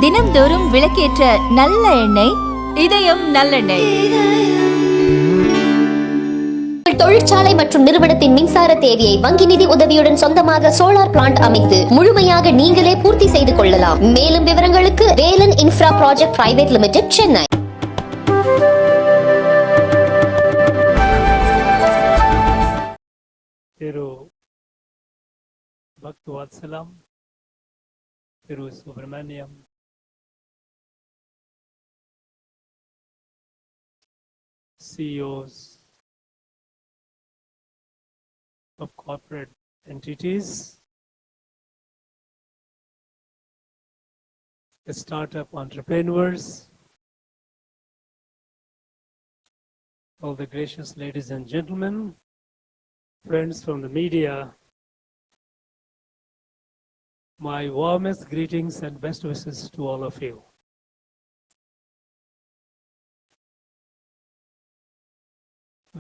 தினம்தோறும் விளக்கேற்ற நல்ல எண்ணெய் இதயம் நல்லெண்ணெய். தொழிற்சாலை மற்றும் நிறுவனத்தின் மின்சார தேவையை வங்கி நிதி உதவியுடன் சொந்தமாக சோலார் பிளான்ட் அமைத்து முழுமையாக நீங்களே பூர்த்தி செய்து கொள்ளலாம். மேலும் விவரங்களுக்கு Velan infra project private limited, Chennai. Thiru Bhaktavatsalam, Thiru Subramaniam, CEOs of corporate entities, startup entrepreneurs, all the gracious ladies and gentlemen, friends from the media, my warmest greetings and best wishes to all of you.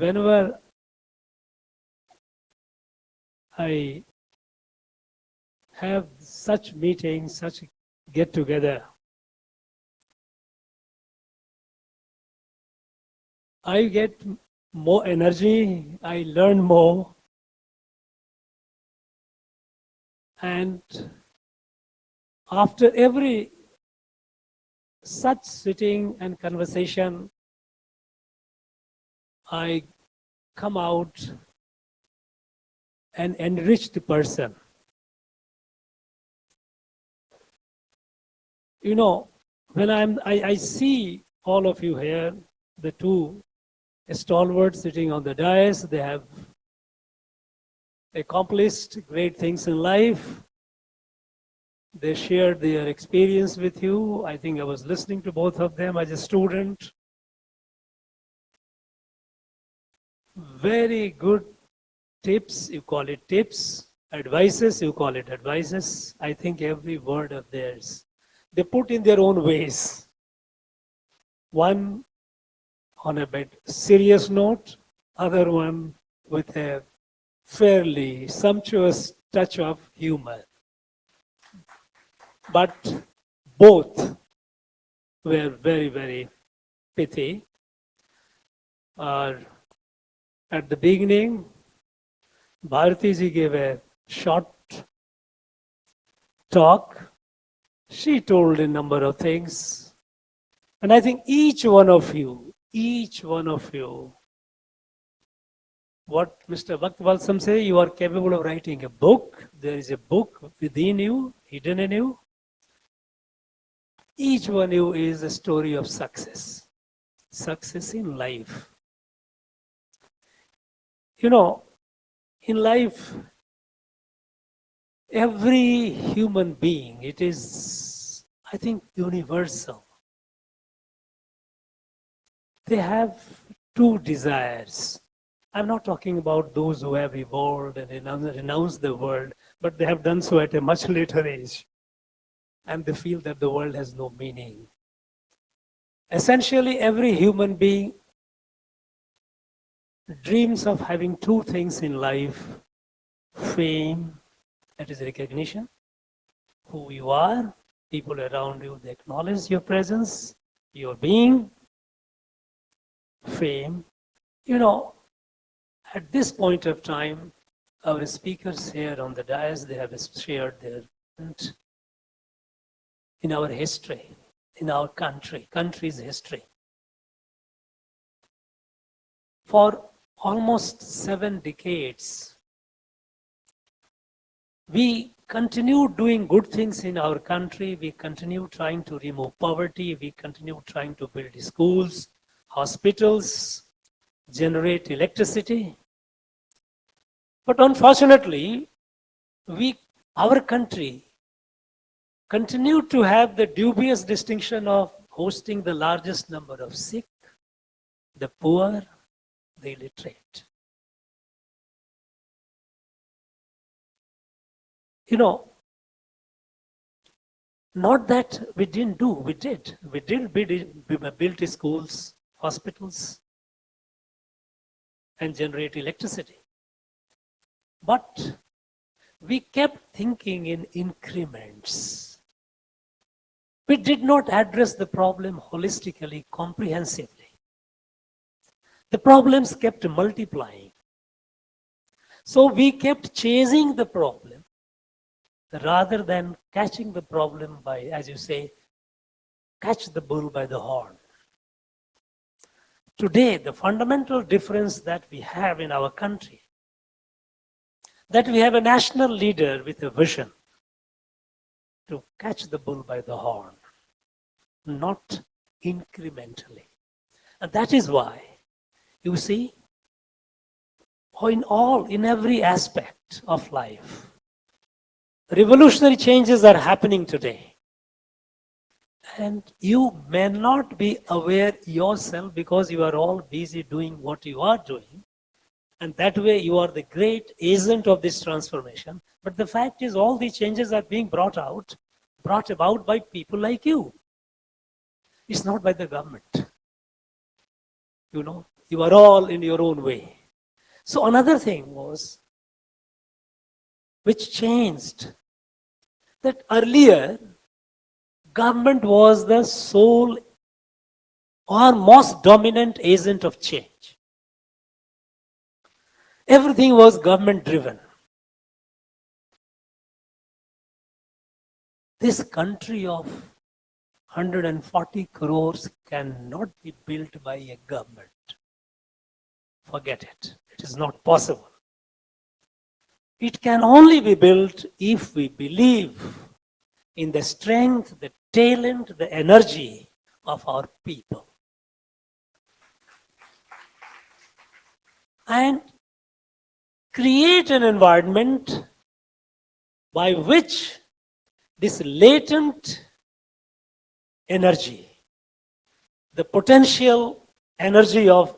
Whenever I have such meetings, such get-together, I get more energy, I learn more, and after every such sitting and conversation, I come out an enriched person. You know, when I see all of you here, the two stalwarts sitting on the dais, they have accomplished great things in life. They shared their experience with you. I think I was listening to both of them as a student. Very good tips, you call it tips. Advices, you call it advices. I think every word of theirs, they put in their own ways. One on a bit serious note, other one with a fairly sumptuous touch of humor. But both were very, very pithy. At the beginning, Bharati ji gave a short talk. She told a number of things. And I think each one of you, what Mr. Bhaktivalsam say, you are capable of writing a book. There is a book within you, hidden in you. Each one of you is a story of success. Success in life. You know, in life, every human being, it is, I think, universal. They have two desires. I'm not talking about those who have evolved and renounced the world, but they have done so at a much later age. And they feel that the world has no meaning. Essentially, every human being dreams of having two things in life: fame, that is recognition, who you are, people around you, they acknowledge your presence, your being. Fame. You know, at this point of time, our speakers here on the dais, they have shared their in our history, in our country's history. For almost 7 decades, we continue doing good things in our country. We continue trying to remove poverty. We continue trying to build schools, hospitals, generate electricity. But unfortunately, our country continued to have the dubious distinction of hosting the largest number of sick, the poor, the illiterate. You know, not that we didn't do, we did. We did build schools, hospitals, and generate electricity. But we kept thinking in increments. We did not address the problem holistically, comprehensively. The problems kept multiplying. So we kept chasing the problem rather than catching the problem by, as you say, catch the bull by the horn. Today, the fundamental difference that we have in our country, that we have a national leader with a vision to catch the bull by the horn, not incrementally. And that is why, you see, in every aspect of life, revolutionary changes are happening today. And you may not be aware yourself because you are all busy doing what you are doing. And that way you are the great agent of this transformation. But the fact is all these changes are being brought about by people like you. It's not by the government. You are all in your own way. So another thing was, which changed, that earlier, government was the sole or most dominant agent of change. Everything was government driven. This country of 140 crores cannot be built by a government. Forget it. It is not possible. It can only be built if we believe in the strength, the talent, the energy of our people. And create an environment by which this latent energy, the potential energy of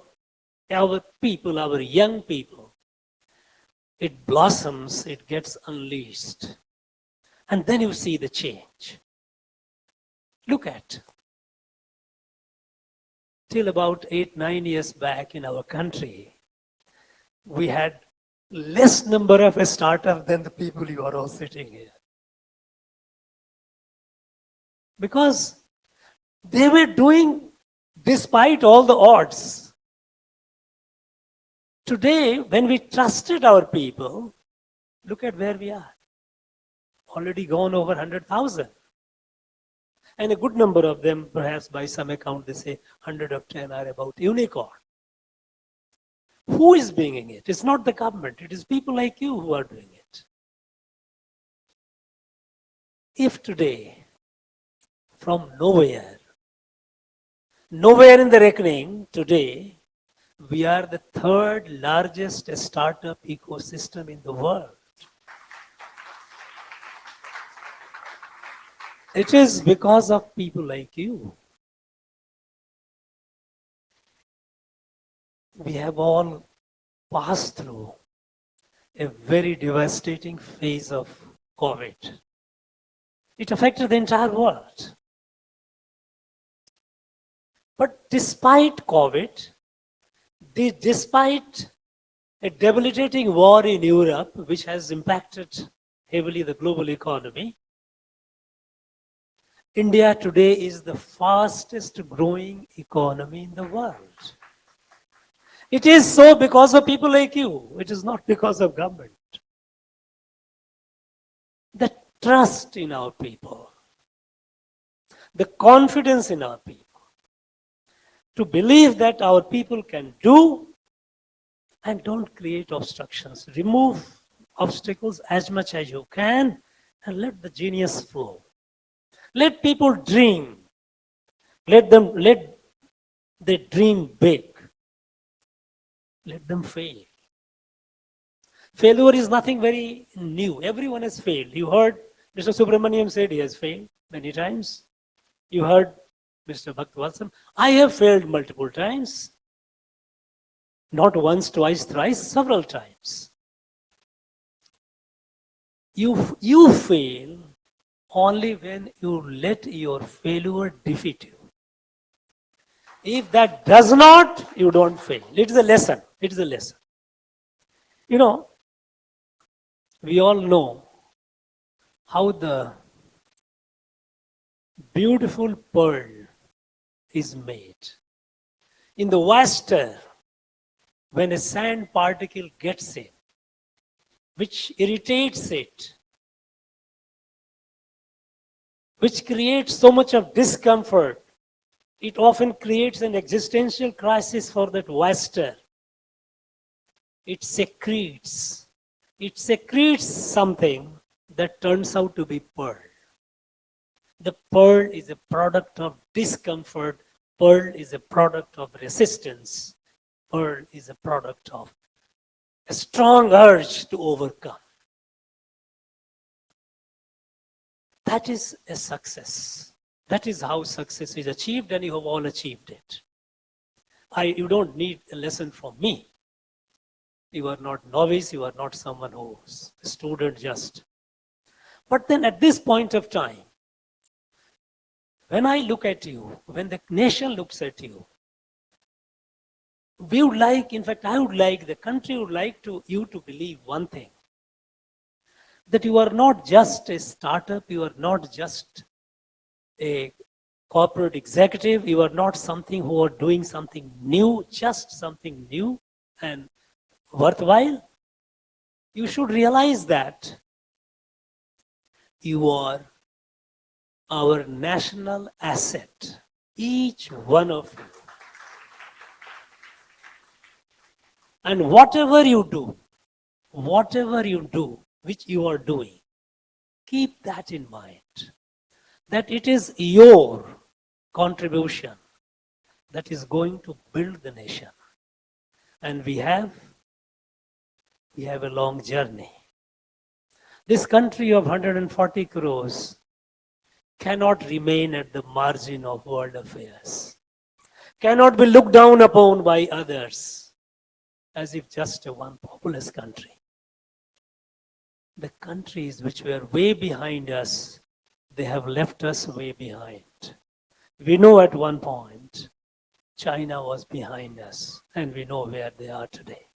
our people, our young people, it blossoms, it gets unleashed. And then you see the change. Look at, till about 8-9 years back in our country, we had less number of a startup than the people you are all sitting here. Because they were doing despite all the odds. Today, when we trusted our people, look at where we are. Already gone over 100,000. And a good number of them, perhaps by some account, they say 100 of 10 are about unicorn. Who is bringing it? It's not the government. It is people like you who are doing it. If today, from nowhere in the reckoning, today, we are the third largest startup ecosystem in the world. It is because of people like you. We have all passed through a very devastating phase of COVID. It affected the entire world. But despite COVID, despite a debilitating war in Europe, which has impacted heavily the global economy, India today is the fastest growing economy in the world. It is so because of people like you. It is not because of government. The trust in our people, the confidence in our people, to believe that our people can do and don't create obstructions. Remove obstacles as much as you can and let the genius flow. Let people dream. Let they dream big. Let them fail. Failure is nothing very new. Everyone has failed. You heard Mr. Subramaniam said he has failed many times. You heard Mr. Bhaktavatsam. I have failed multiple times. Not once, twice, thrice, several times. You fail only when you let your failure defeat you. If that does not, you don't fail. It is a lesson. It is a lesson. We all know how the beautiful pearl is made. In the oyster, when a sand particle gets in, which irritates it, which creates so much of discomfort, it often creates an existential crisis for that oyster. It secretes something that turns out to be pearl. The pearl is a product of discomfort. Pearl is a product of resistance. Pearl is a product of a strong urge to overcome. That is a success. That is how success is achieved, and you have all achieved it. You don't need a lesson from me. You are not novice, you are not someone who's a student just. But then at this point of time, when I look at you, when the nation looks at you, we would like, in fact, I would like, the country would like you to believe one thing, that you are not just a startup, you are not just a corporate executive, you are not something who are doing something new, just something new and worthwhile. You should realize that you are our national asset, each one of you. And whatever you do, which you are doing, keep that in mind, that it is your contribution that is going to build the nation. And we have a long journey. This country of 140 crores cannot remain at the margin of world affairs, cannot be looked down upon by others as if just a one populous country. The countries which were way behind us, they have left us way behind. We know at one point China was behind us, and we know where they are today.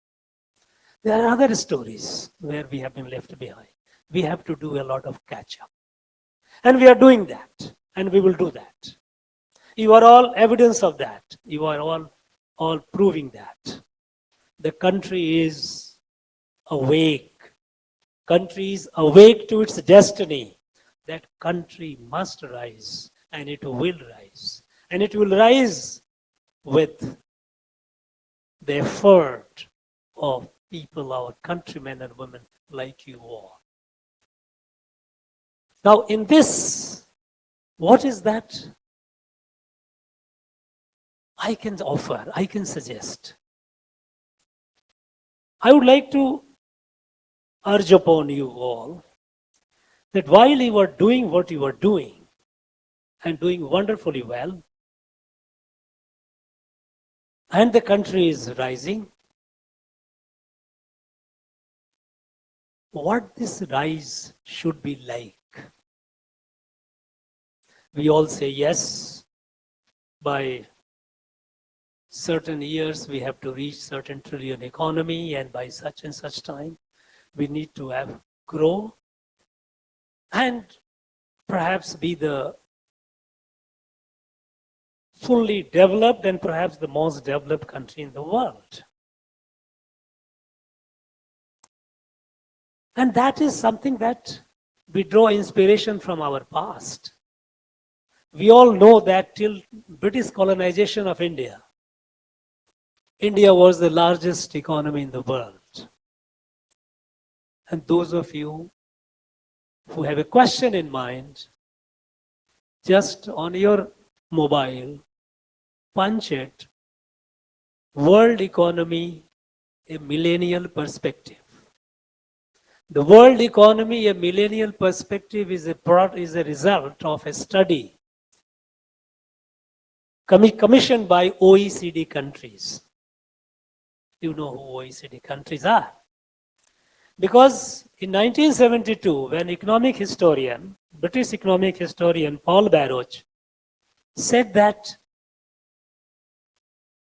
There are other stories where we have been left behind. We have to do a lot of catch up. And we are doing that, and we will do that. You are all evidence of that. You are all proving that. The country is awake. Country is awake to its destiny. That country must rise, and it will rise. And it will rise with the effort of people, our countrymen and women like you all. Now, in this, what is that I can offer, I can suggest? I would like to urge upon you all that while you are doing what you are doing and doing wonderfully well, and the country is rising, what this rise should be like. We all say yes, by certain years we have to reach certain trillion economy, and by such and such time we need to have grow and perhaps be the fully developed and perhaps the most developed country in the world. And that is something that we draw inspiration from our past. We all know that till British colonization of India, India was the largest economy in the world. And those of you who have a question in mind, just on your mobile, punch it, world economy, a millennial perspective. The world economy, a millennial perspective, is a result of a study commissioned by OECD countries. You know who OECD countries are. Because in 1972, when British economic historian Paul Barroch said that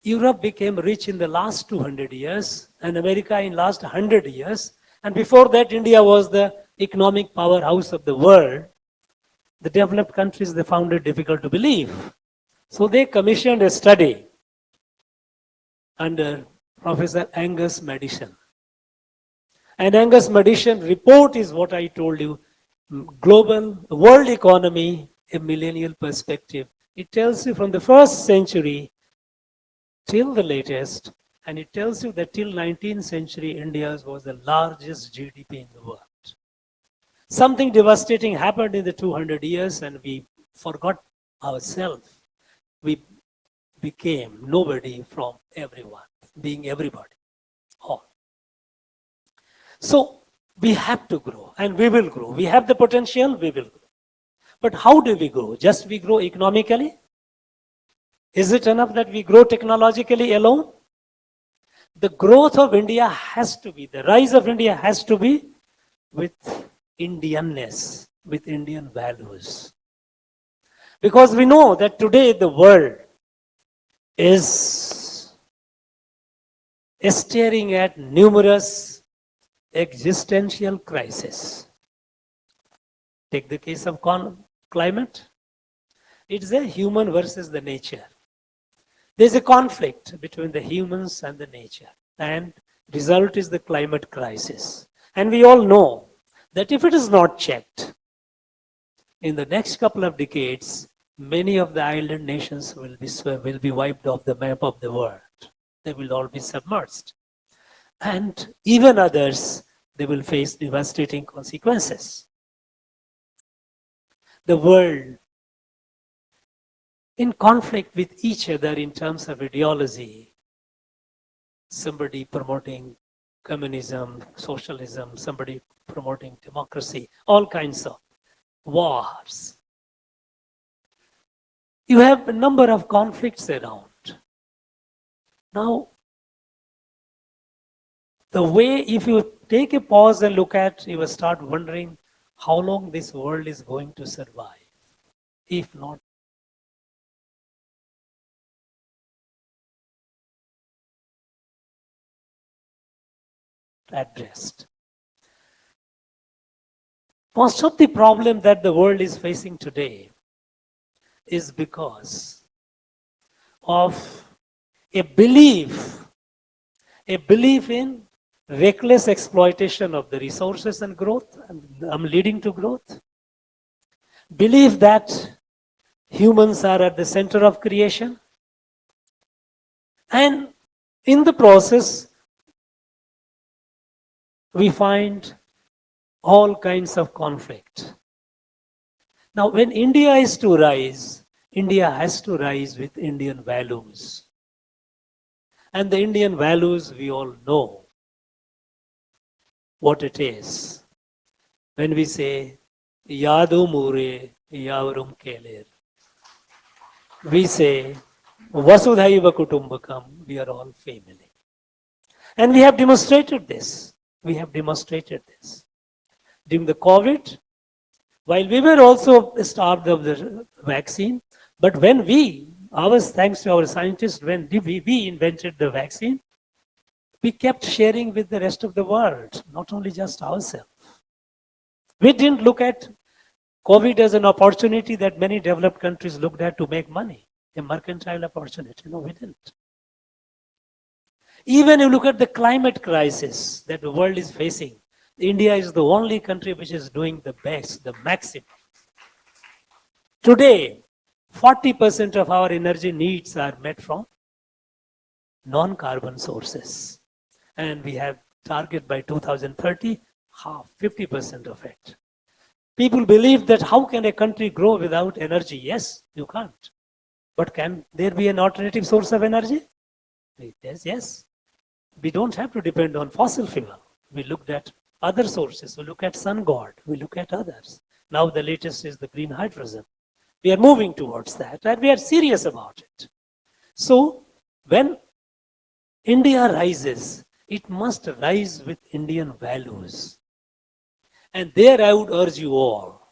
Europe became rich in the last 200 years and America in last 100 years, and before that India was the economic powerhouse of the world, the developed countries, they found it difficult to believe. So they commissioned a study under Professor Angus Maddison. And Angus Maddison report is what I told you, global world economy, a millennial perspective. It tells you from the first century till the latest, and it tells you that till 19th century, India was the largest GDP in the world. Something devastating happened in the 200 years and we forgot ourselves. We became nobody from everyone, being everybody, all. So we have to grow and we will grow. We have the potential, we will grow. But how do we grow? Just we grow economically? Is it enough that we grow technologically alone? The growth of India has to be, the rise of India has to be with Indianness, with Indian values. Because we know that today the world is staring at numerous existential crises. Take the case of climate. It's a human versus the nature. There's a conflict between the humans and the nature. And result is the climate crisis. And we all know that if it is not checked, in the next couple of decades, many of the island nations will be wiped off the map of the world. They will all be submerged. And even others, they will face devastating consequences. The world in conflict with each other in terms of ideology, somebody promoting communism, socialism, somebody promoting democracy, all kinds of wars. You have a number of conflicts around. Now, the way, if you take a pause and look at, you will start wondering how long this world is going to survive, if not addressed. Most of the problem that the world is facing today is because of a belief in reckless exploitation of the resources and growth, and leading to growth. Belief that humans are at the center of creation. And in the process, we find all kinds of conflict. Now, when India is to rise, India has to rise with Indian values. And the Indian values, we all know what it is. When we say, Yadu Mure Yavarum Keler, we say, Vasudhaiva Kutumbakam, we are all family. And we have demonstrated this. We have demonstrated this. During the COVID, while we were also starved of the vaccine, but when thanks to our scientists, when we invented the vaccine, we kept sharing with the rest of the world, not only just ourselves. We didn't look at COVID as an opportunity that many developed countries looked at to make money, a mercantile opportunity. No, we didn't. Even you look at the climate crisis that the world is facing, India is the only country which is doing the best, the maximum. Today, 40% of our energy needs are met from non-carbon sources. And we have target by 2030, 50% of it. People believe that how can a country grow without energy? Yes, you can't. But can there be an alternative source of energy? Yes. We don't have to depend on fossil fuel. We looked at other sources. We look at sun god. We look at others. Now the latest is the green hydrogen. We are moving towards that and we are serious about it. So when India rises, it must rise with Indian values. And there I would urge you all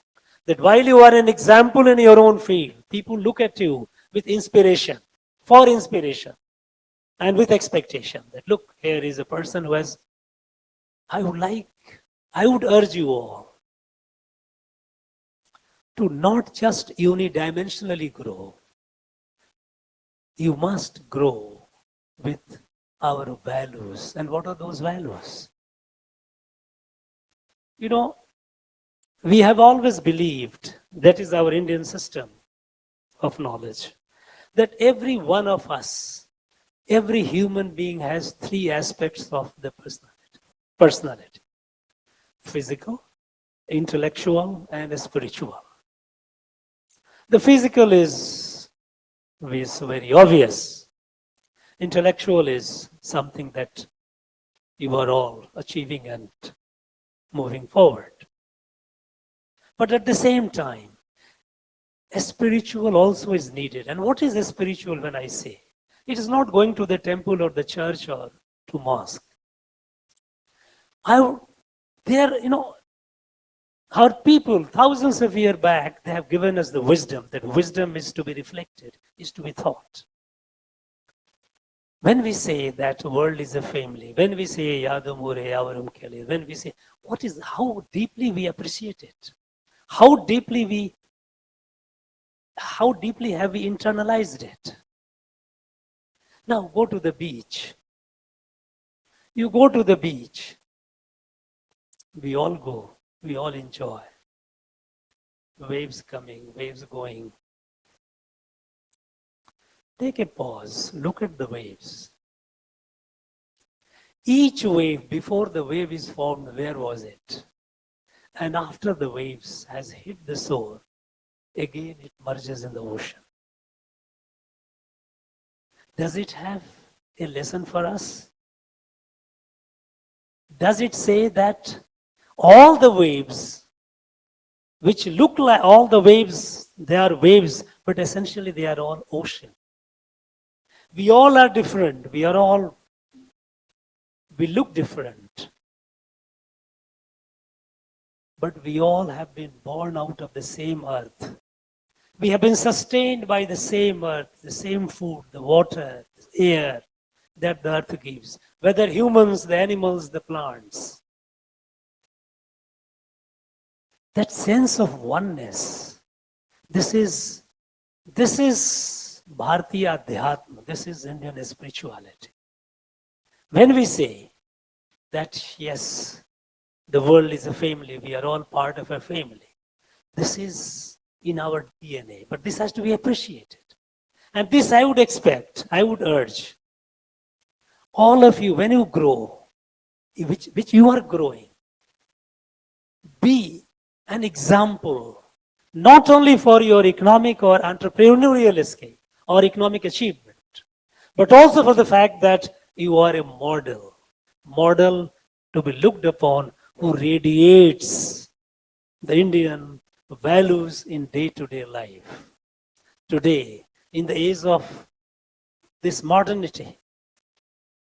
that while you are an example in your own field, people look at you with inspiration, for inspiration, and with expectation that look, here is a person who has, I would urge you all to not just unidimensionally grow, you must grow with our values. And what are those values? You know, we have always believed, that is our Indian system of knowledge, that every one of us, every human being has three aspects of the personality: physical, intellectual, and spiritual. The physical is very obvious. Intellectual is something that you are all achieving and moving forward. But at the same time, a spiritual also is needed. And what is a spiritual when I say? It is not going to the temple or the church or to mosque. Our people, thousands of years back, they have given us the wisdom, that wisdom is to be reflected, is to be thought. When we say that world is a family, when we say Yadamure, Yavarum Kele, when we say, how deeply we appreciate it, how deeply have we internalized it? Now go to the beach. You go to the beach. We all go. We all enjoy. Waves coming, waves going. Take a pause. Look at the waves. Each wave, before the wave is formed, where was it? And after the waves has hit the shore, again it merges in the ocean. Does it have a lesson for us? Does it say that all the waves, which look like all the waves, they are waves, but essentially they are all ocean? We all are different. We look different. But we all have been born out of the same earth. We have been sustained by the same earth, the same food, the water, the air that the earth gives. Whether humans, the animals, the plants. That sense of oneness. This is Bharatiya Adhyatma. This is Indian spirituality. When we say that, yes, the world is a family, we are all part of a family. This is in our DNA, but this has to be appreciated. And this I would expect, I would urge all of you, when you grow, which you are growing, be an example, not only for your economic or entrepreneurial escape or economic achievement, but also for the fact that you are a model to be looked upon, who radiates the Indian values in day-to-day life. Today, in the age of this modernity,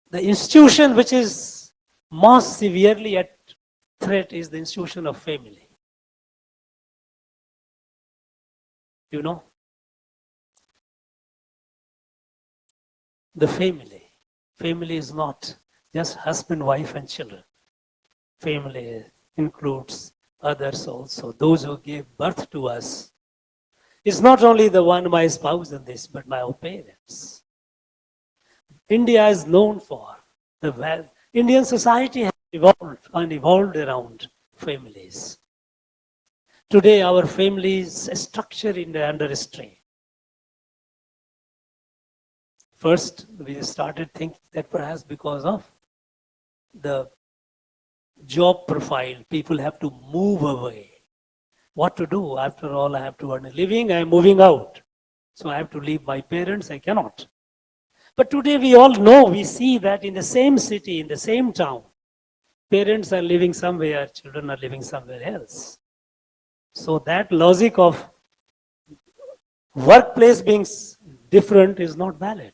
the institution which is most severely at threat is the institution of family. You know, the family. Family is not just husband, wife, and children. Family includes others also, those who gave birth to us. It's not only the one, my spouse and this, but my own parents. India is known for the Indian society has evolved around families. Today, our families structure under strain. First, we started thinking that perhaps because of the job profile, people have to move away. What to do? After all, I have to earn a living, I am moving out. So I have to leave my parents, I cannot. But today we all know, we see that in the same city, in the same town, parents are living somewhere, children are living somewhere else. So that logic of workplace being different is not valid.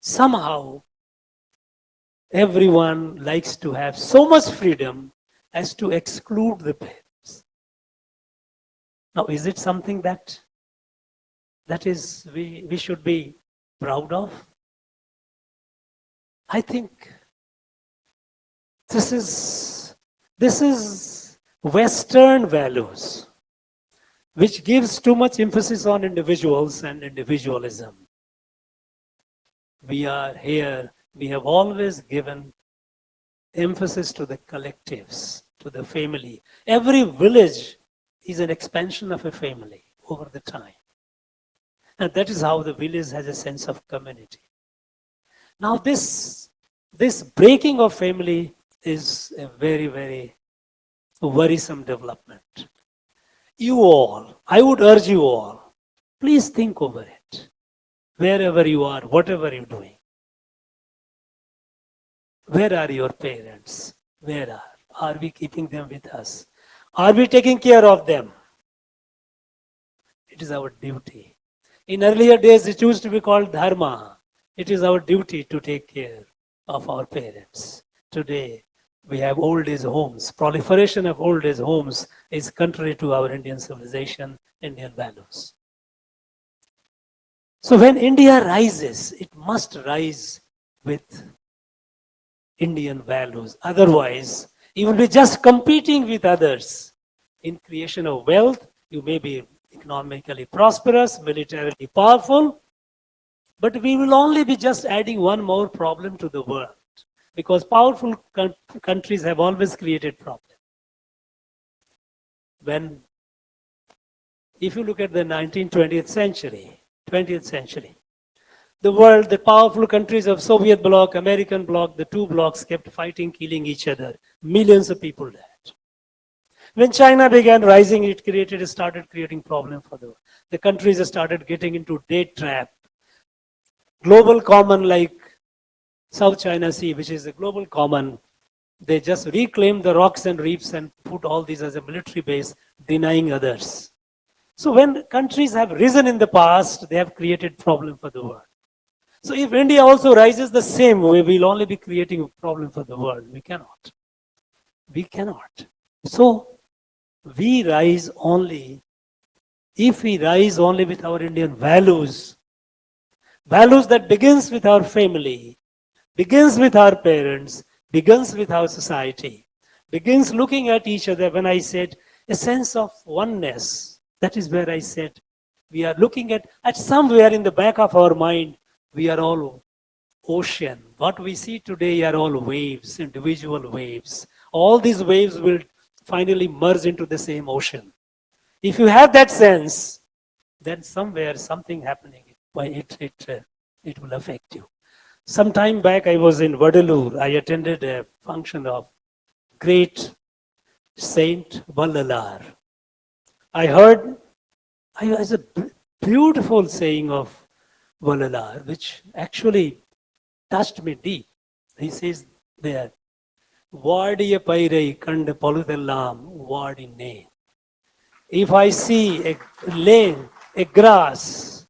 Somehow, everyone likes to have so much freedom as to exclude the parents. Now, is it something that is we should be proud of? I think this is Western values. which gives too much emphasis on individuals and individualism. We are here, we have always given emphasis to the collectives, to the family. Every village is an expansion of a family over the time. And that is how the village has a sense of community. Now, this breaking of family is a very, very worrisome development. You all, I would urge you all, please think over it. Wherever you are, whatever you're doing. Where are your parents? Where are? Are we keeping them with us? Are we taking care of them? It is our duty. In earlier days, it used to be called dharma. It is our duty to take care of our parents. Today, we have old age homes. Proliferation of old age homes is contrary to our Indian civilization, Indian values. So when India rises, it must rise with Indian values. Otherwise, you will be just competing with others in creation of wealth. You may be economically prosperous, militarily powerful, but we will only be just adding one more problem to the world, because powerful countries have always created problems. If you look at the 20th century, the world, the powerful countries of Soviet bloc, American bloc, the two blocs kept fighting, killing each other. Millions of people died. When China began rising, it started creating problems for the world. The countries started getting into debt trap. Global common like South China Sea, which is a global common, they just reclaimed the rocks and reefs and put all these as a military base, denying others. So when countries have risen in the past, they have created problem for the world. So if India also rises the same way, we'll only be creating a problem for the world. We cannot. We cannot. So we rise only if we rise only with our Indian values, values that begins with our family, begins with our parents, begins with our society, begins looking at each other. When I said a sense of oneness, that is where I said we are looking at somewhere in the back of our mind, we are all ocean. What we see today are all waves, individual waves. All these waves will finally merge into the same ocean. If you have that sense, then somewhere something happening, it will affect you. Some time back, I was in Vadalur. I attended a function of great Saint Vallalar. I heard a beautiful saying of Vallalar, which actually touched me deep. He says there, "Vaadiya pairai kanda paludellam vaadine." If I see a lane, a grass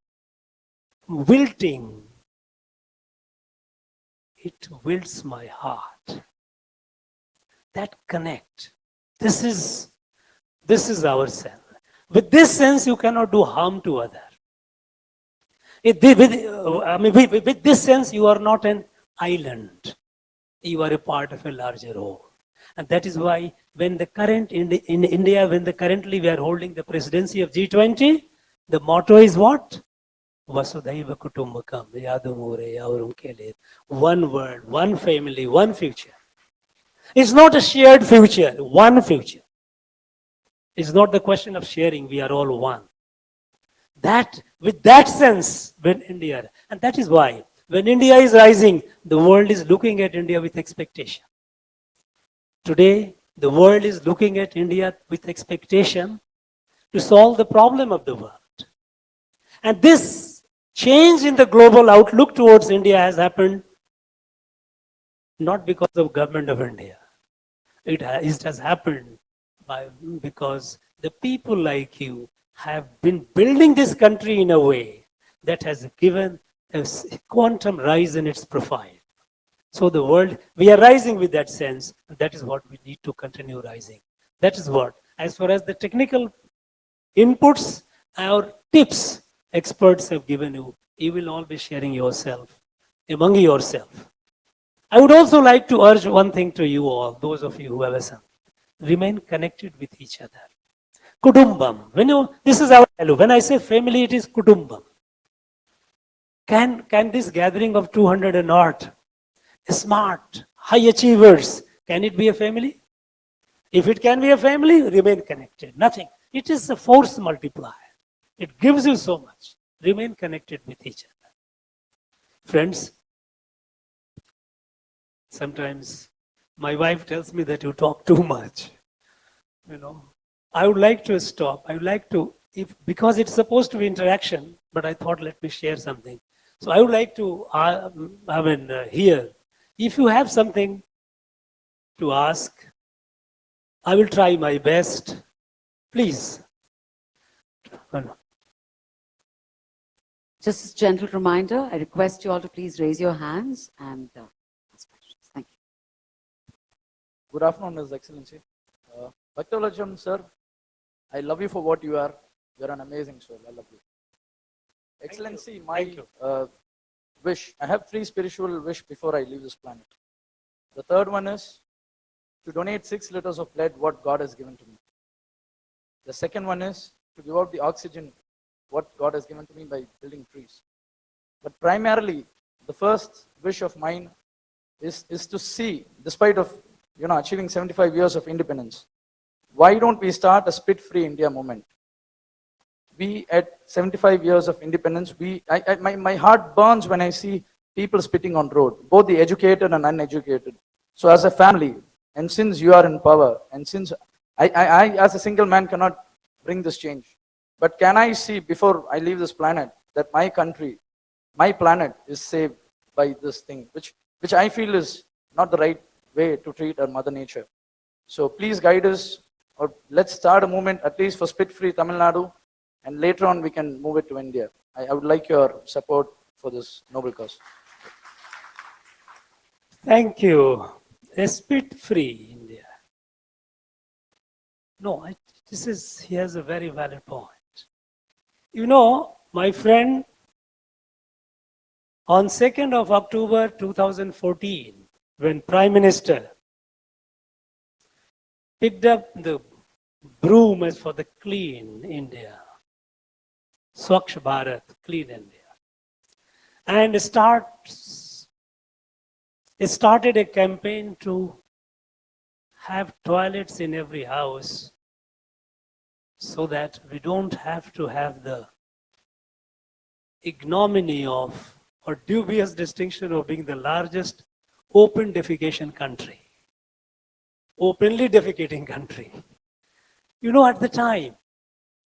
wilting, it wilts my heart. That connect. This is our sense. With this sense, you cannot do harm to others. With this sense, you are not an island. You are a part of a larger whole. And that is why when in India, currently we are holding the presidency of G20, the motto is what? Vasudhaiva Kutumbakam, Yadumure, Yavarum Kele. One world, one family, one future. It's not a shared future, one future. It's not the question of sharing, we are all one. With that sense, when India, and that is why, when India is rising, the world is looking at India with expectation. Today, the world is looking at India with expectation to solve the problem of the world. And this change in the global outlook towards India has happened not because of government of India. It has happened because the people like you have been building this country in a way that has given a quantum rise in its profile. So the world, we are rising with that sense, and that is what we need to continue rising. That is what, as far as the technical inputs or tips experts have given you, you will all be sharing yourself, among yourself. I would also like to urge one thing to you all, those of you who have a son. Remain connected with each other. Kudumbam. This is our value. When I say family, it is kudumbam. Can this gathering of 200 and odd smart, high achievers, can it be a family? If it can be a family, remain connected. Nothing. It is a force multiplier. It gives you so much. Remain connected with each other. Friends, sometimes my wife tells me that you talk too much. I would like to stop. I would like to, because it's supposed to be interaction, but I thought let me share something. So I would like to, hear. If you have something to ask, I will try my best. Please. Just a gentle reminder, I request you all to please raise your hands and ask questions. Thank you. Good afternoon, His Excellency. Bhaktavalacham, sir, I love you for what you are. You are an amazing soul. I love you. Excellency, my wish, I have 3 spiritual wish before I leave this planet. The third one is to donate 6 liters of blood what God has given to me. The second one is to give out the oxygen what God has given to me by building trees. But primarily, the first wish of mine is to see, despite of achieving 75 years of independence, why don't we start a spit-free India movement? We at 75 years of independence, my heart burns when I see people spitting on road, both the educated and uneducated. So as a family, and since you are in power, and since I as a single man cannot bring this change, but can I see before I leave this planet that my country, my planet is saved by this thing, which I feel is not the right way to treat our mother nature. So please guide us, or let's start a movement at least for spit-free Tamil Nadu, and later on we can move it to India. I would like your support for this noble cause. Thank you. A spit-free India. No, he has a very valid point. My friend, on 2nd of October 2014, when Prime Minister picked up the broom as for the Clean India, Swachh Bharat, Clean India, and started a campaign to have toilets in every house so that we don't have to have the ignominy of or dubious distinction of being the largest open defecation country, openly defecating country. At the time,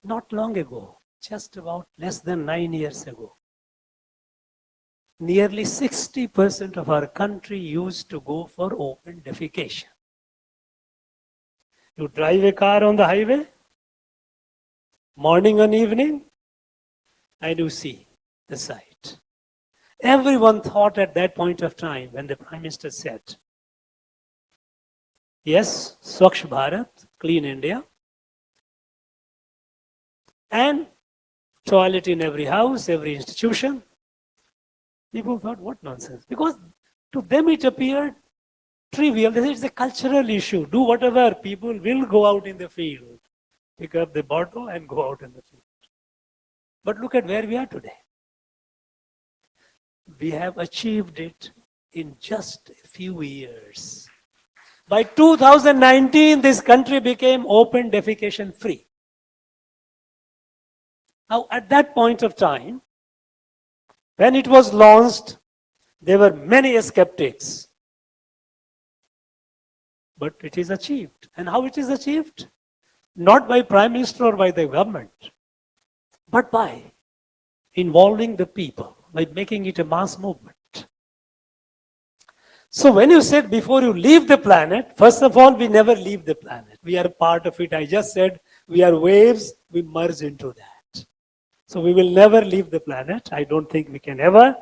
not long ago, just about less than 9 years ago, nearly 60% of our country used to go for open defecation. You drive a car on the highway, morning and evening, and you see the sight. Everyone thought at that point of time when the Prime Minister said, yes, Swachh Bharat, Clean India, and toilet in every house, every institution. People thought, what nonsense? Because to them it appeared trivial. They said it's a cultural issue. Do whatever, people will go out in the field, pick up the bottle and go out in the field. But look at where we are today. We have achieved it in just a few years. By 2019, this country became open defecation free. Now, at that point of time, when it was launched, there were many skeptics. But it is achieved. And how it is achieved? Not by Prime Minister or by the government, but by involving the people, by making it a mass movement. So when you said before you leave the planet, first of all, we never leave the planet. We are part of it. I just said we are waves, we merge into that. So we will never leave the planet. I don't think we can ever.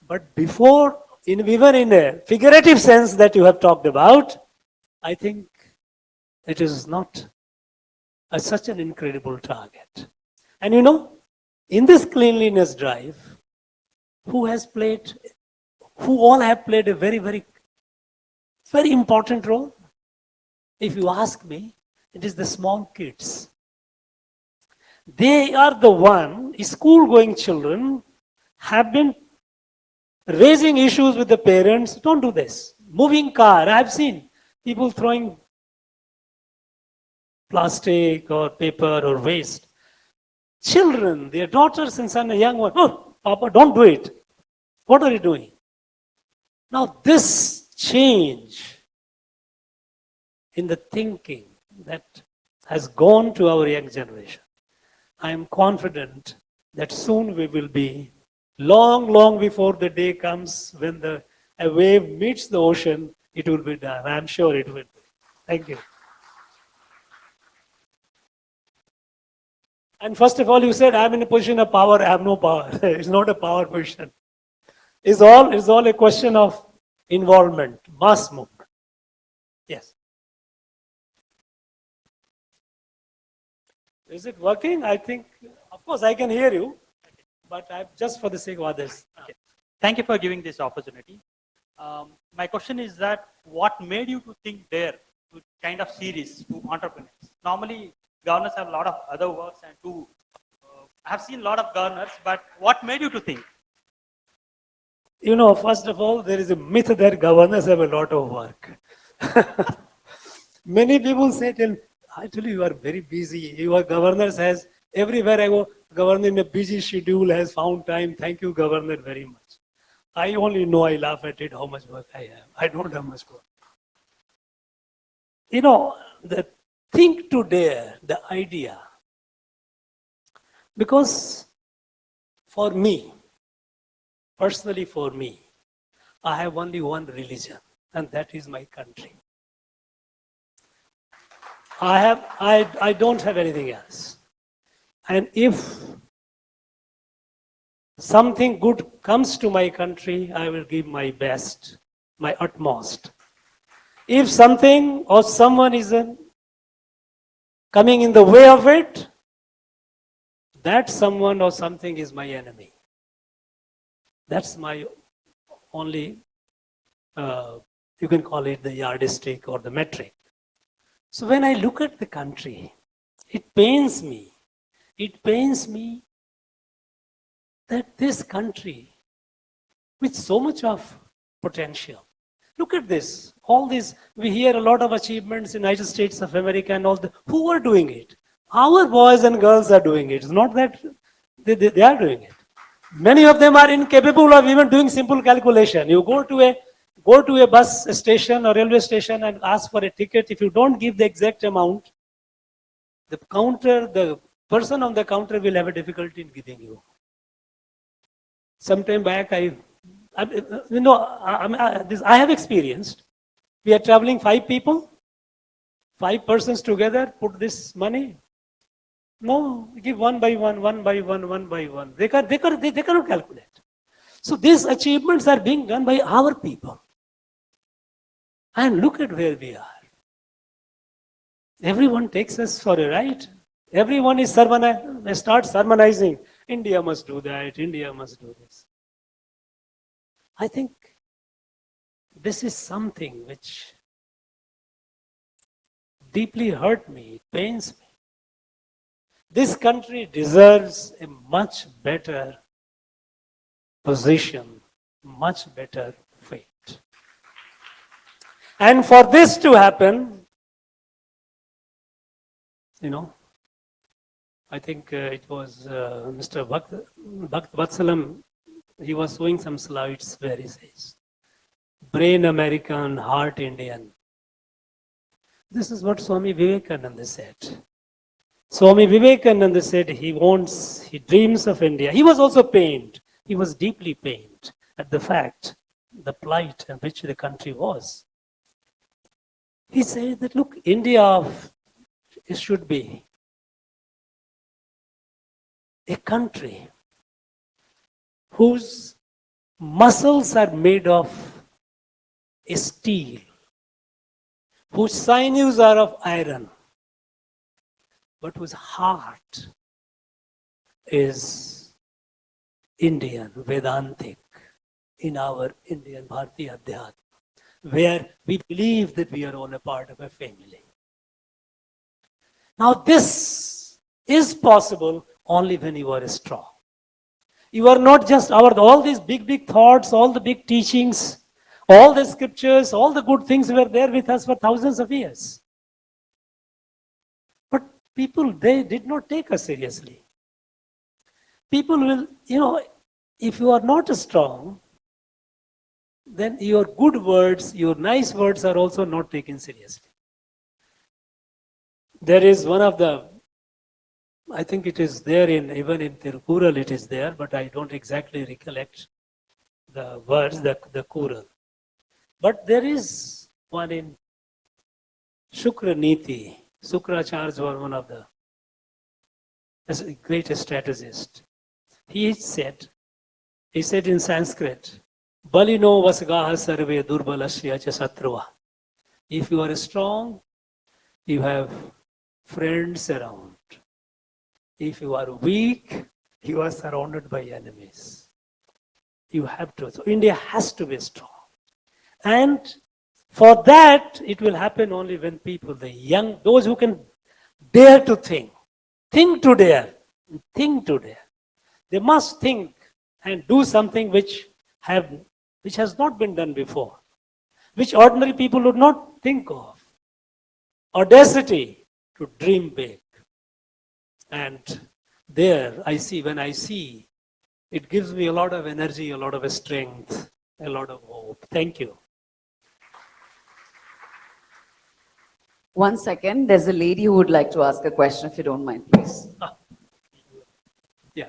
But before, even in a figurative sense that you have talked about, I think it is not such an incredible target. And in this cleanliness drive, who all have played a very, very, very important role? If you ask me, it is the small kids. They are the one, school-going children have been raising issues with the parents. Don't do this. Moving car, I've seen people throwing plastic or paper or waste. Children, their daughters and son, a young one, oh, Papa, don't do it. What are you doing? Now, this change in the thinking that has gone to our young generation, I am confident that soon we will be, long before the day comes when a wave meets the ocean, it will be done. I am sure it will be. Thank you. And first of all, you said, I'm in a position of power. I have no power. It's not a power position. It's all a question of involvement, mass movement. Yes. Is it working? I think, of course, I can hear you, but just for the sake of others. Okay. Thank you for giving this opportunity. My question is that what made you to think there to kind of series to entrepreneurs? Normally, governors have a lot of other works and I have seen a lot of governors, but what made you to think? You know, first of all, there is a myth that governors have a lot of work. Many people say, I tell you are very busy. Your governors has, everywhere I go, governor in a busy schedule has found time. Thank you, governor, very much. I only know, I laugh at it, how much work I have. I don't have much work. You know, the think to dare, the idea. Because for me, personally for me, I have only one religion, and that is my country. I don't have anything else. And if something good comes to my country, I will give my best, my utmost. If something or someone is coming in the way of it, that someone or something is my enemy. That's my only, you can call it the yardstick or the metric. So when I look at the country, it pains me. It pains me that this country, with so much of potential, look at this, all this, we hear a lot of achievements in the United States of America and all that. Who are doing it? Our boys and girls are doing it. It's not that they are doing it. Many of them are incapable of even doing simple calculation. You go to a bus station or railway station and ask for a ticket. If you don't give the exact amount, the person on the counter will have a difficulty in giving you. Sometime back, I have experienced. We are traveling 5 people, 5 persons together, put this money. No, give one by one. They cannot calculate. So these achievements are being done by our people. And look at where we are. Everyone takes us for a ride. Everyone is start sermonizing. India must do that. India must do this. I think this is something which deeply hurt me. It pains me. This country deserves a much better position, much better fate. And for this to happen, I think it was Mr. Bhakt Vatsalam, he was showing some slides where he says, brain American, heart Indian. This is what Swami Vivekananda said. Swami Vivekananda said he dreams of India. He was also pained. He was deeply pained at the fact, the plight in which the country was. He said that, look, India should be a country whose muscles are made of steel, whose sinews are of iron, but whose heart is Indian, Vedantic, in our Indian Bharatiya Adhyatma, where we believe that we are all a part of a family. Now this is possible only when you are strong. You are not just all these big thoughts, all the big teachings, all the scriptures, all the good things were there with us for thousands of years. But people, they did not take us seriously. People will, if you are not strong, then your good words, your nice words are also not taken seriously. There is one of the, I think it is there even in Tirukural it is there, but I don't exactly recollect the words, the Kural. But there is one in Shukra Niti. Sukracharya was one of the greatest strategists. He said in Sanskrit, Balino vasgaha sarve durbalasya cha satruva. If you are strong, you have friends around. If you are weak, you are surrounded by enemies. You have to. So India has to be strong. And for that, it will happen only when people, the young, those who can dare to think to dare, think to dare. They must think and do something which has not been done before, which ordinary people would not think of. Audacity to dream big. And there, when I see, it gives me a lot of energy, a lot of strength, a lot of hope. Thank you. 1 second. There's a lady who would like to ask a question, if you don't mind, please. Yeah.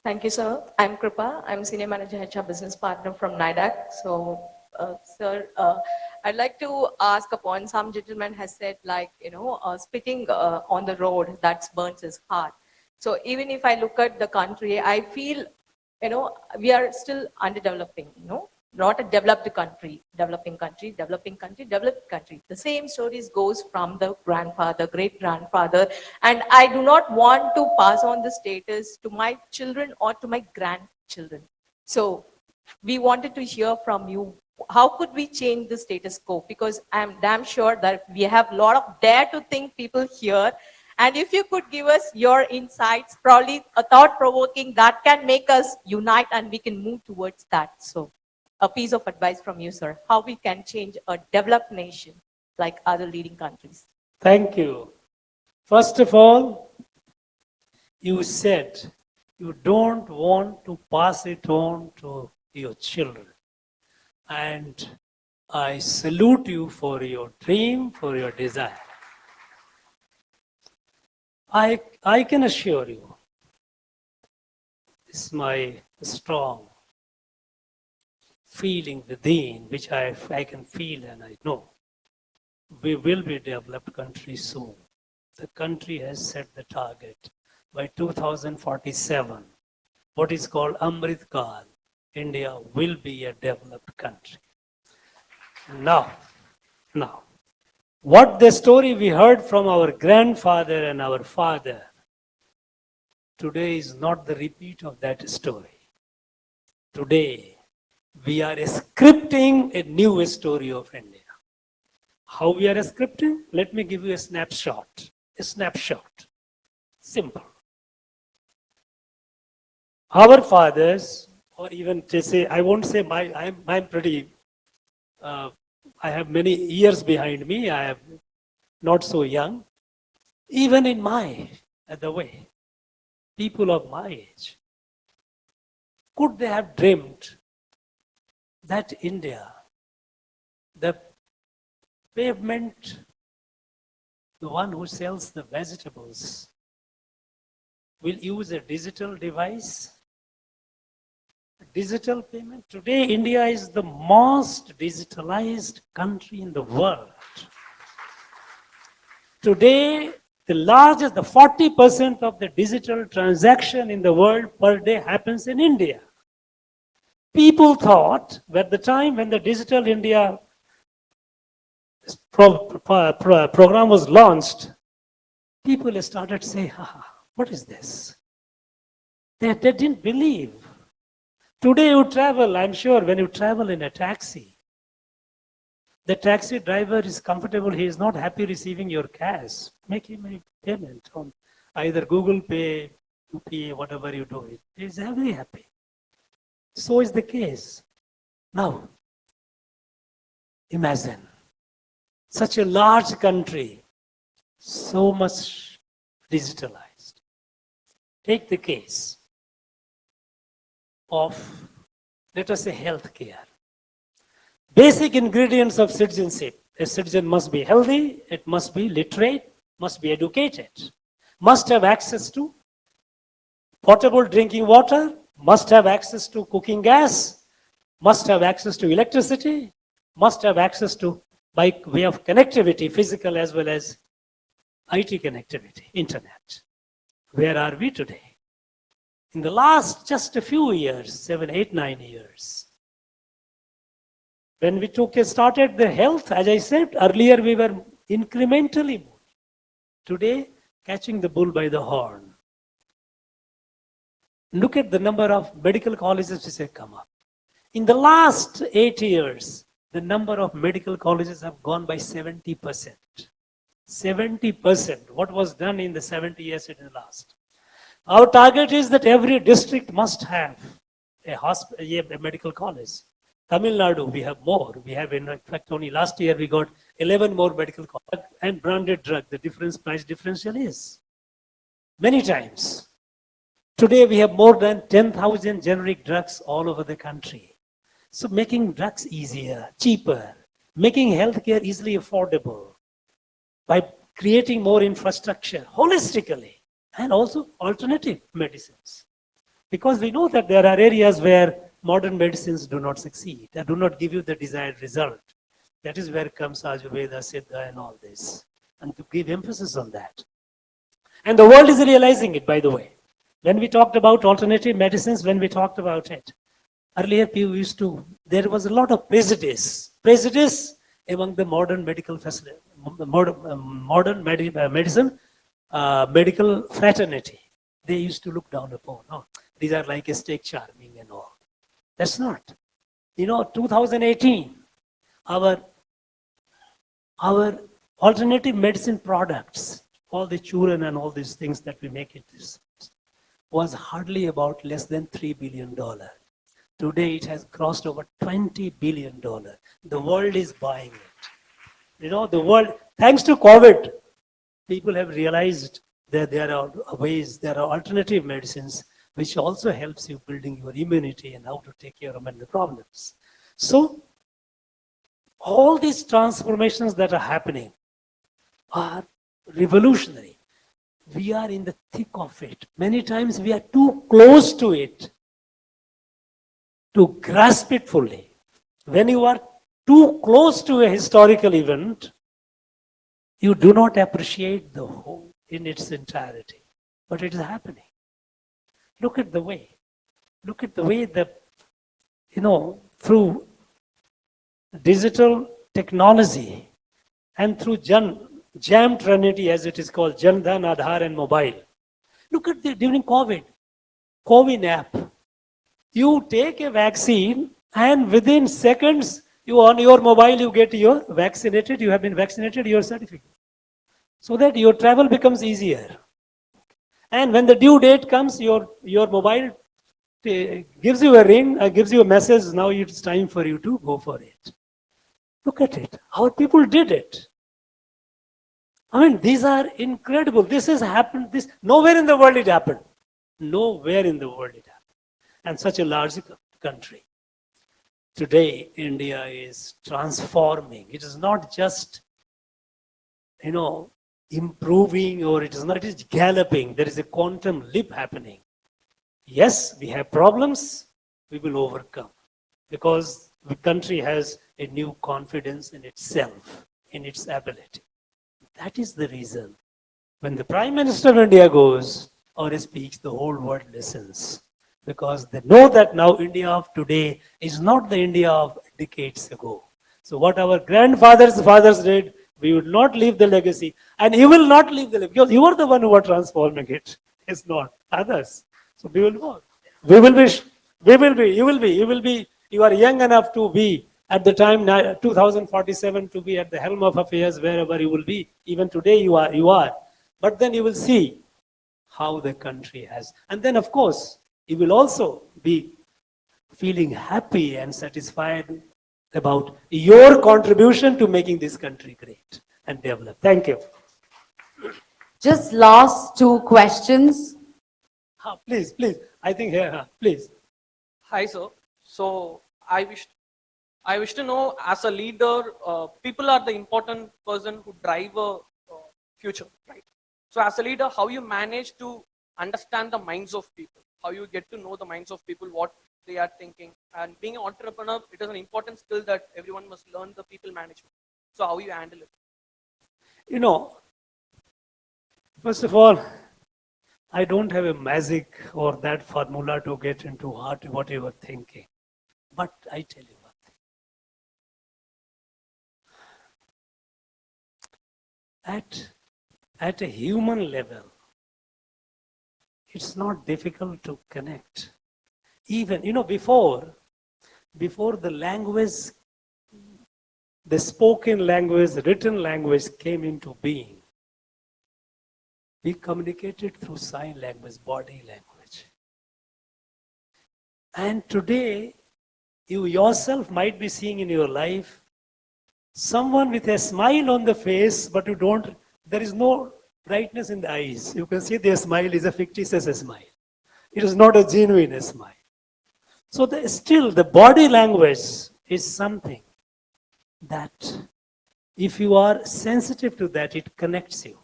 Thank you, sir. I'm Kripa. I'm Senior Manager HR Business Partner from NIDAC. So, sir, I'd like to ask upon, some gentleman has said, like, spitting on the road, that burns his heart. So even if I look at the country, I feel, we are still underdeveloping, not a developed country, developing country. The same stories goes from the grandfather, great grandfather, and I do not want to pass on the status to my children or to my grandchildren. So we wanted to hear from you, how could we change the status quo? Because I'm damn sure that we have a lot of dare to think people here. And if you could give us your insights, probably a thought-provoking, that can make us unite and we can move towards that. So a piece of advice from you, sir, how we can change a developed nation like other leading countries. Thank you. First of all, you said you don't want to pass it on to your children. And I salute you for your dream, for your desire. I can assure you, it's my strong feeling within, which I can feel and I know. We will be a developed country soon. The country has set the target by 2047, what is called Amrit Kal. India will be a developed country. Now, what the story we heard from our grandfather and our father, today is not the repeat of that story. Today, we are scripting a new story of India. How we are scripting? Let me give you a snapshot. A snapshot. Simple. Our fathers, or even to say, I won't say I'm pretty, I have many years behind me. I am not so young. Even in the way, people of my age, could they have dreamed that India, the pavement, the one who sells the vegetables, will use a digital device, digital payment? Today, India is the most digitalized country in the world. Today, the 40% of the digital transaction in the world per day happens in India. People thought at the time when the Digital India program was launched, people started saying, what is this? They didn't believe. Today you travel, I'm sure when you travel in a taxi, The taxi driver is comfortable. He is not happy receiving your cash. Make him a payment on either Google Pay, UPA, whatever you do it. He is very happy. So is the case. Now, imagine such a large country, so much digitalized. Take the case of, let us say, healthcare. Basic ingredients of citizenship. A citizen must be healthy, it must be literate, must be educated, must have access to potable drinking water, must have access to cooking gas, must have access to electricity, must have access to, by way of connectivity, physical as well as IT connectivity, internet. Where are we today? In the last just a few years, 7, 8, 9 years, when we started the health, as I said earlier, we were incrementally moving. Today, catching the bull by the horn. Look at the number of medical colleges which have come up. In the last 8 years, the number of medical colleges have gone by 70%. 70%. What was done in the 70 years in the last? Our target is that every district must have a medical college. Tamil Nadu, we have more. We have, in fact, only last year we got 11 more medical colleges. And branded drug, the price differential is many times. Today we have more than 10,000 generic drugs all over the country. So making drugs easier, cheaper, making healthcare easily affordable by creating more infrastructure holistically and also alternative medicines. Because we know that there are areas where modern medicines do not succeed, they do not give you the desired result. That is where comes Ayurveda, Siddha and all this. And to give emphasis on that. And the world is realizing it, by the way. When we talked about alternative medicines, when we talked about it, earlier people there was a lot of prejudice among the modern medical facility, modern medicine, medical fraternity. They used to look down upon, oh, these are like a steak charming and all. That's not. 2018, our alternative medicine products, all the churn and all these things that we make it, was hardly about less than $3 billion. Today it has crossed over $20 billion. The world is buying it. The world, thanks to COVID, people have realized that there are ways, there are alternative medicines which also helps you building your immunity and how to take care of the problems. So, all these transformations that are happening are revolutionary. We are in the thick of it. Many times we are too close to it to grasp it fully. When you are too close to a historical event, you do not appreciate the whole in its entirety. But it is happening. Look at the way that, through digital technology and through Jam Trinity, as it is called, Jan Dhan, Aadhaar and mobile. Look at during COVID, CoWIN app. You take a vaccine and within seconds, on your mobile, you get you have been vaccinated, your certificate. So that your travel becomes easier. And when the due date comes, your mobile gives you a ring, gives you a message, now it's time for you to go for it. Look at it, how people did it. These are incredible. This has happened, nowhere in the world it happened. Nowhere in the world it happened. And such a large country. Today, India is transforming. It is not just, improving, or it is galloping. There is a quantum leap happening. Yes, we have problems, we will overcome. Because the country has a new confidence in itself, in its ability. That is the reason. When the Prime Minister of India goes or speaks, the whole world listens. Because they know that now India of today is not the India of decades ago. So what our fathers did, we will not leave the legacy. And you will not leave the legacy. Because you are the one who are transforming it. It's not others. So we will go. You are young enough to be at the time 2047 to be at the helm of affairs wherever you will be. Even today you are. But then you will see how the country has. And then of course, you will also be feeling happy and satisfied about your contribution to making this country great and develop. Thank you. Just last two questions. Please, please. I think here, please. Hi, sir. So I wish to know, as a leader, people are the important person who drive a future, right? So, as a leader, how you manage to understand the minds of people, how you get to know the minds of people, what they are thinking, and being an entrepreneur, it is an important skill that everyone must learn the people management. So, how you handle it? You know, first of all, I don't have a magic or that formula to get into what you were thinking. But I tell you one thing. At a human level, it's not difficult to connect. Even, before the language, the spoken language, the written language came into being, we communicated through sign language, body language. And today, you yourself might be seeing in your life someone with a smile on the face, but there is no brightness in the eyes. You can see their smile is a fictitious smile. It is not a genuine smile. So still the body language is something that if you are sensitive to that, it connects you.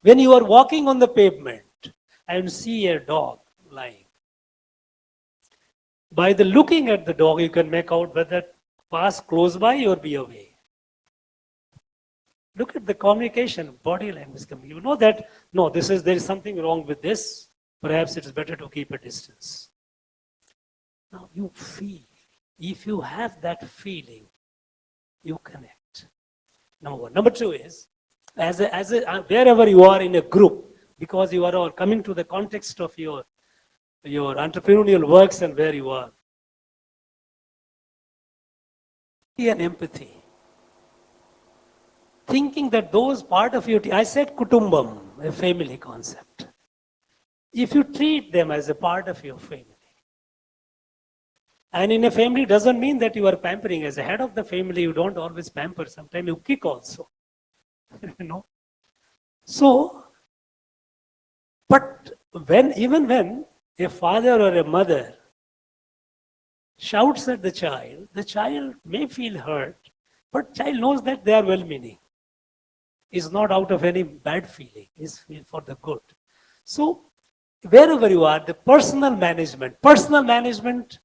When you are walking on the pavement and see a dog lying, by the looking at the dog, you can make out whether pass close by or be away. Look at the communication, body language. You know that, no, there is something wrong with this. Perhaps it is better to keep a distance. Now you feel. If you have that feeling, you connect. Number one. Number two is, wherever you are in a group, because you are all coming to the context of your entrepreneurial works and where you are. And empathy. Thinking that those part of your team, I said kutumbam, a family concept. If you treat them as a part of your family, and in a family doesn't mean that you are pampering. As a head of the family, you don't always pamper. Sometimes you kick also. So, but even when a father or a mother shouts at the child may feel hurt, but child knows that they are well-meaning. It's not out of any bad feeling. It's for the good. So, wherever you are, the personal management,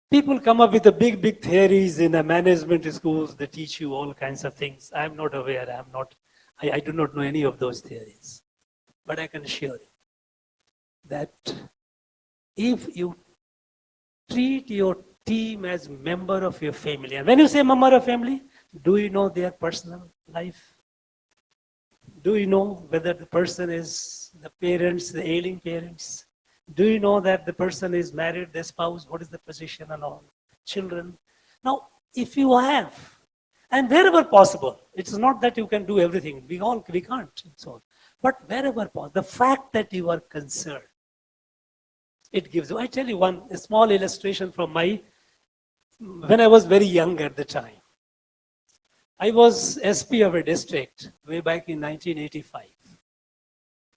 people come up with the big theories in the management schools. They teach you all kinds of things. I'm not aware. I do not know any of those theories. But I can assure you that if you treat your team as member of your family, and when you say member of family, do you know their personal life? Do you know whether the person is the parents, the ailing parents? Do you know that the person is married, the spouse, what is the position and all? Children. Now, if you have, and wherever possible, it's not that you can do everything. We can't. So, but wherever possible, the fact that you are concerned, it gives you. I tell you a small illustration from when I was very young at the time. I was SP of a district way back in 1985.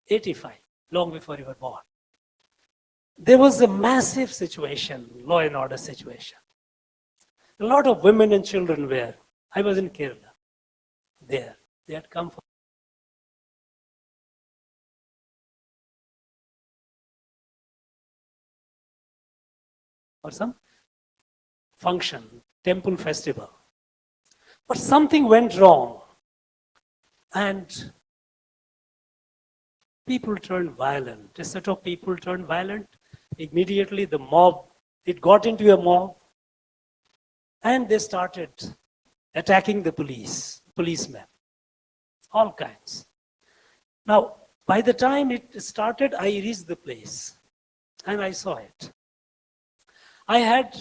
85, long before you were born. There was a massive situation, law and order situation. A lot of women and children were. I was in Kerala. There. They had come for some function, temple festival. But something went wrong. And people turned violent. A set of people turned violent. Immediately the mob, it got into a mob. And they started attacking the policemen. All kinds. Now, by the time it started, I reached the place. And I saw it. I had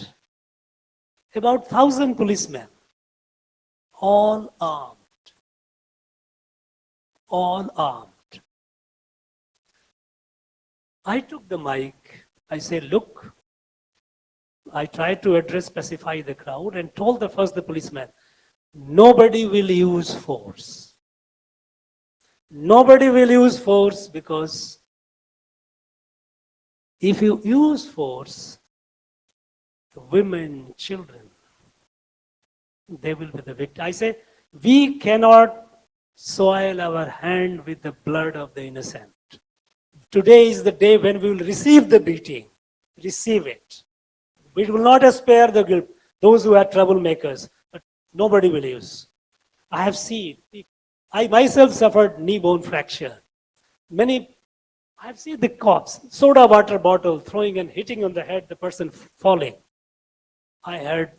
about 1,000 policemen, all armed. All armed. I took the mic. I said, look, I tried to address, specify the crowd and told the policeman, nobody will use force. Nobody will use force because if you use force, women, children, they will be the victim. I say, we cannot soil our hand with the blood of the innocent. Today is the day when we will receive the beating. Receive it. We will not spare the guilt, those who are troublemakers, but nobody will use. I have seen, I myself suffered knee bone fracture. I have seen the cops, soda water bottle throwing and hitting on the head, the person falling. I heard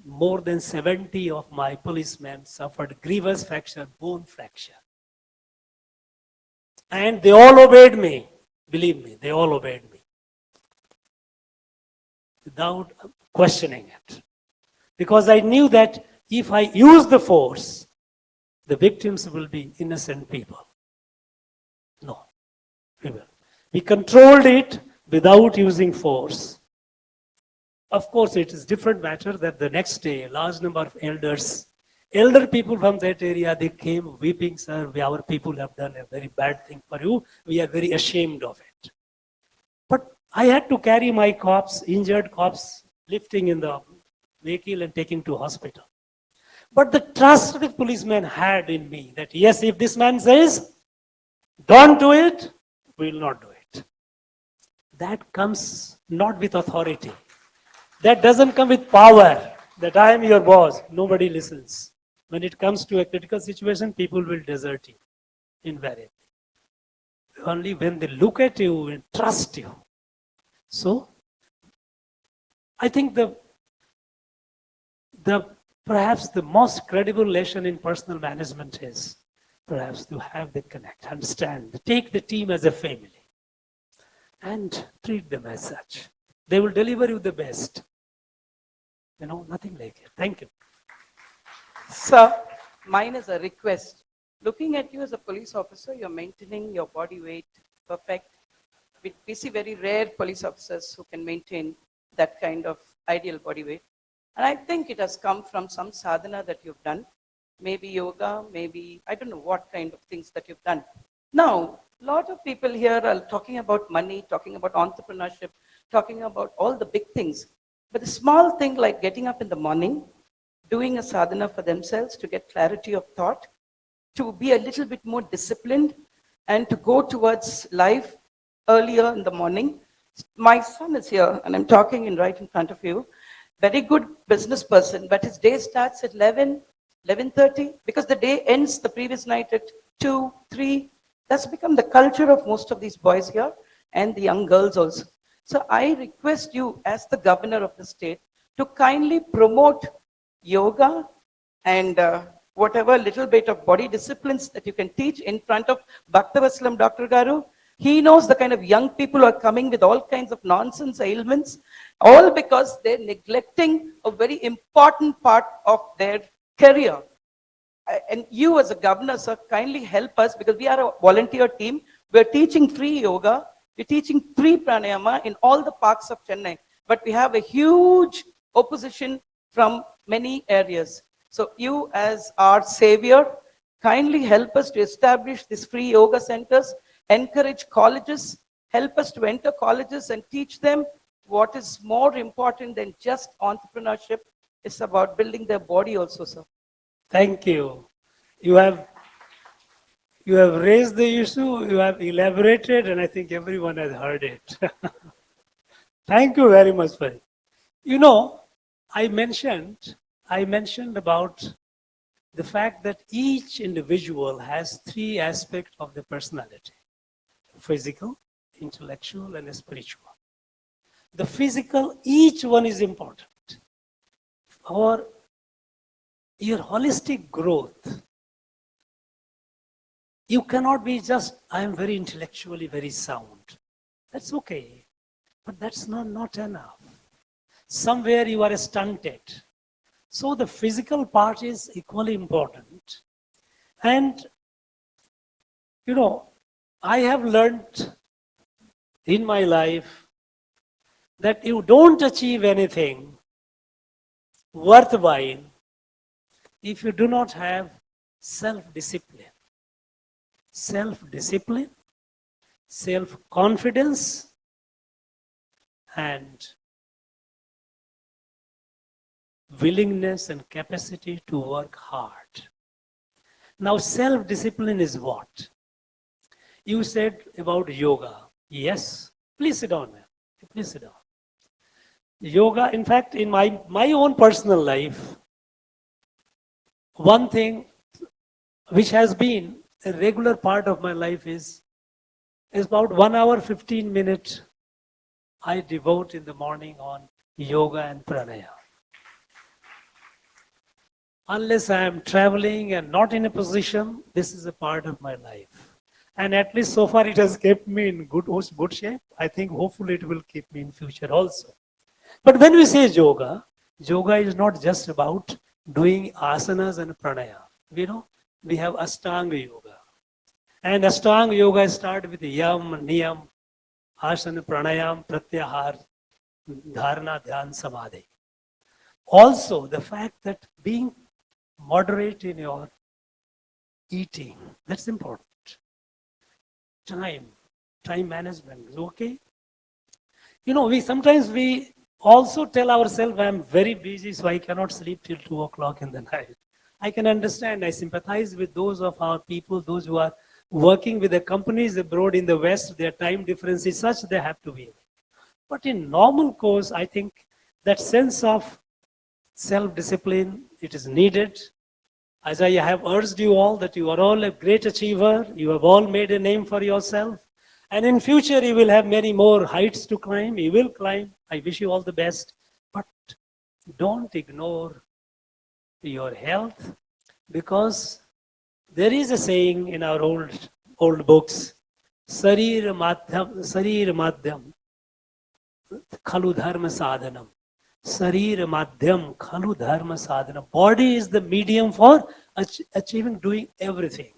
more than 70 of my policemen suffered grievous fracture, bone fracture. And they all obeyed me. Believe me, they all obeyed me. Without questioning it. Because I knew that if I use the force, the victims will be innocent people. No, we will. We controlled it without using force. Of course, it is different matter that the next day, a large number of elder people from that area, they came weeping, sir, our people have done a very bad thing for you. We are very ashamed of it. But I had to carry my cops, injured cops, lifting in the vehicle and taking to hospital. But the trust the policeman had in me that yes, if this man says, don't do it, we will not do it. That comes not with authority. That doesn't come with power, that I am your boss. Nobody listens. When it comes to a critical situation, people will desert you, invariably. Only when they look at you and trust you. So, I think perhaps the most credible lesson in personal management is perhaps to have the connect, understand, take the team as a family and treat them as such. They will deliver you the best. Nothing like it. Thank you. Sir, mine is a request. Looking at you as a police officer, you're maintaining your body weight perfect. We see very rare police officers who can maintain that kind of ideal body weight. And I think it has come from some sadhana that you've done. Maybe yoga, maybe, I don't know what kind of things that you've done. Now, a lot of people here are talking about money, talking about entrepreneurship, talking about all the big things. But the small thing like getting up in the morning, doing a sadhana for themselves to get clarity of thought, to be a little bit more disciplined, and to go towards life earlier in the morning. My son is here, and I'm talking right in front of you. Very good business person, but his day starts at 11:30, because the day ends the previous night at 2, 3. That's become the culture of most of these boys here, and the young girls also. So I request you, as the governor of the state, to kindly promote yoga and whatever little bit of body disciplines that you can teach in front of Bhaktavasalam Dr. Garu. He knows the kind of young people who are coming with all kinds of nonsense ailments, all because they're neglecting a very important part of their career. And you as a governor, sir, kindly help us, because we are a volunteer team. We're teaching free yoga. We're teaching free pranayama in all the parks of Chennai. But we have a huge opposition from many areas. So you as our savior, kindly help us to establish these free yoga centers, encourage colleges, help us to enter colleges and teach them what is more important than just entrepreneurship. It's about building their body also, sir. Thank you. You have raised the issue, you have elaborated, and I think everyone has heard it. Thank you very much for it. I mentioned about the fact that each individual has 3 aspects of the personality: physical, intellectual, and spiritual. The physical, each one is important. For your holistic growth, you cannot be just, I am very intellectually very sound. That's okay, but that's not enough. somewhere you are stunted. So the physical part is equally important. And, you know, I have learned in my life that you don't achieve anything worthwhile if you do not have self-discipline. Self-discipline, self-confidence, and willingness and capacity to work hard. Now, self-discipline is what? You said about yoga. Yes. Please sit down, ma'am. Please sit down. Yoga, in fact, in my own personal life, one thing which has been a regular part of my life is about 1 hour, 15 minutes I devote in the morning on yoga and pranayama. Unless I am traveling and not in a position, this is a part of my life. And at least so far it has kept me in good shape. I think hopefully it will keep me in future also. But when we say yoga, yoga is not just about doing asanas and pranayama. We have Ashtanga yoga. And Ashtanga yoga starts with yam, niyam, asana, pranayam, pratyahar, dharana, dhyan, samadhi. Also, the fact that being moderate in your eating, that's important. Time management is okay. Sometimes we also tell ourselves, I'm very busy, so I cannot sleep till 2 o'clock in the night. I can understand, I sympathize with those of our people, those who are working with the companies abroad in the West, their time difference is such they have to be awake. But in normal course, I think that sense of self-discipline, it is needed. As I have urged you all that you are all a great achiever, you have all made a name for yourself, and in future you will have many more heights to climb, you will climb. I wish you all the best, but don't ignore your health, because there is a saying in our old books, Sarir madhyam khalu dharma sadhanam. Sarir madhyam khalu dharma sadhanam. Body is the medium for achieving, doing everything.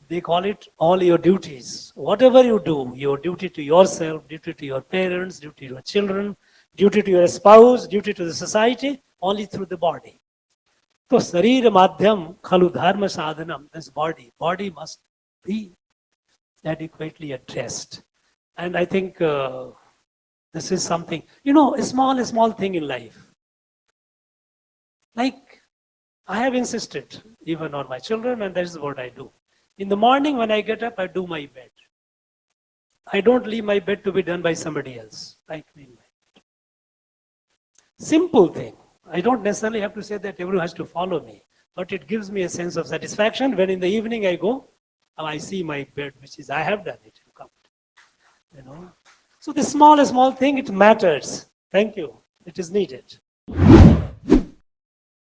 They call it all your duties. Whatever you do, your duty to yourself, duty to your parents, duty to your children, duty to your spouse, duty to the society, only through the body. So, sarir madhyam khalu dharma sadhanam, this body must be adequately addressed. And I think this is something, a small thing in life. Like, I have insisted even on my children, and that is what I do. In the morning when I get up, I do my bed. I don't leave my bed to be done by somebody else. I clean my bed. Simple thing. I don't necessarily have to say that everyone has to follow me, but it gives me a sense of satisfaction when in the evening I go, and I see my bed, which is, I have done it. So the small thing, it matters. Thank you. It is needed.